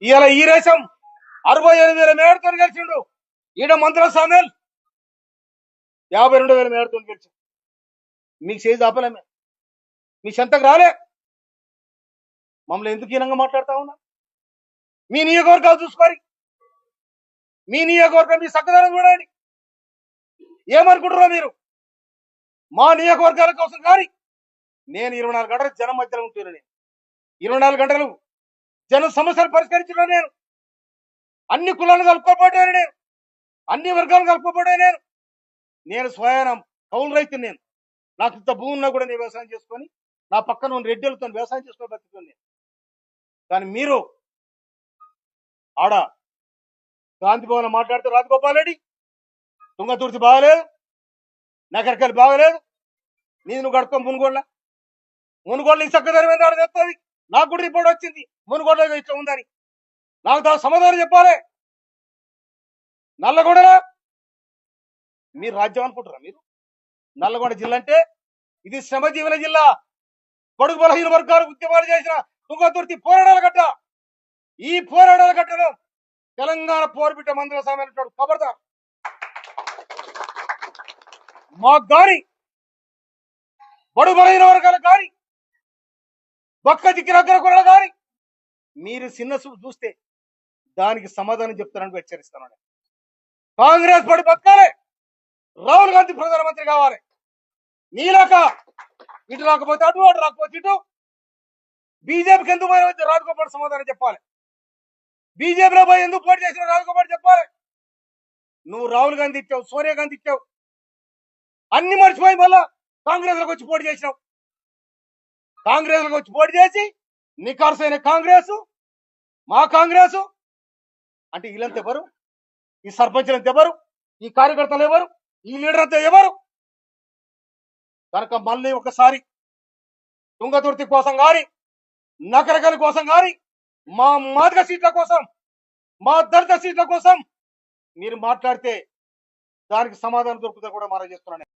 ఇవాళ ఈ రేషం 68,000 మేడతో గెలిచిండు. ఈడ మంత్రుల సామేల్ 52,000 మేడతో గెలిచిండు. మీకు చేసి ఆపలేమే, మీ చెంతకు రాలే. మమ్మల్ని ఎందుకు హీనంగా మాట్లాడుతా ఉన్నా? మీ నియోజకవర్గాలు చూసుకోరి, మీ నియోజకవర్గం మీ చక్కదనం చూడండి. ఏమనుకుంటారో మీరు? మా నియోజకవర్గాల కోసం కానీ నేను 24 గంటలు జనం మధ్యలో ఉంటున్నాను. 24 గంటలు జన సమస్యలు పరిష్కరించిన నేను, అన్ని కులాలను కలుపుకోబోయాను నేను, అన్ని వర్గాలను కలుపుకోబోయాను నేను స్వయానం కౌలు రైతు. నేను నాకు ఇంత భూమి ఉన్నా కూడా నేను వ్యవసాయం చేసుకొని నా పక్కన ఉన్న రెడ్డిలతో వ్యవసాయం చేసుకొని బతుకుతాను నేను. కానీ మీరు ఆడ గాంధీ భవన్ మాట్లాడితే రాజగోపాల్ రెడ్డి తుంగతుర్తి బాగలేదు, నగరికల్ బాగలేదు, నీది నువ్వు కడుక్కో మునుగోళ్ళ చక్కదనం ఆడ చెప్తుంది. నాకు కూడా రిపోర్ట్ వచ్చింది మునుగోడలో ఇట్లా ఉందని. నాకు దాని సమాధానం చెప్పాలి. నల్లగొండలో మీరు రాజ్యం అనుకుంటారా? మీరు నల్లగొండ జిల్లా అంటే ఇది శ్రమజీవుల జిల్లా. బడుగు బలహీన వర్గాలు ఉద్యమాలు చేసిన తుంగతుర్తి పోరాడాల గడ్డ. ఈ పోరాడాల గడ్డలో తెలంగాణ పోరుబిడ్డ మంత్రుల సామాన్యుడు ఖబర్దార్. మాకు గాని బడుగు బలహీన వర్గాలకు కానీ బక్క దిక్కిన కొరలు కానీ మీరు చిన్న చూస్తే దానికి సమాధానం చెప్తానని హెచ్చరిస్తున్నాను. కాంగ్రెస్ పడి బతకాలి, రాహుల్ గాంధీ ప్రధానమంత్రి కావాలి. నీలాక ఇటు రాకపోతే అటు, అటు రాకపోతే ఇటు. బీజేపీకి ఎందుకు పోయి రాజగోపాల్ సమాధానం చెప్పాలి. బీజేపీలో పోయి ఎందుకు పోటీ చేసిన రాజగోపాల్ చెప్పాలి. నువ్వు రాహుల్ గాంధీ ఇచ్చావు, సోనియా గాంధీ ఇచ్చావు, అన్ని మర్చిపోయి మళ్ళా కాంగ్రెస్ లోకి వచ్చి పోటీ చేసినావు. కాంగ్రెస్ లోకి వచ్చి పోటీ చేసి నికార్సైన కాంగ్రెస్, మా కాంగ్రెస్ అంటే వీళ్ళంతా ఎవరు? ఈ సర్పంచ్లంతా ఎవరు? ఈ కార్యకర్తలు ఎవరు? ఈ లీడర్ అంతా ఎవరు? కనుక మళ్ళీ ఒకసారి తుంగతుర్తి కోసం కానీ, నకరకల కోసం కానీ, మా మాదిగ సీట్ల కోసం, మా దళిత సీట్ల కోసం మీరు మాట్లాడితే దానికి సమాధానం దొరుకుతా కూడా మనం చేస్తున్నాను.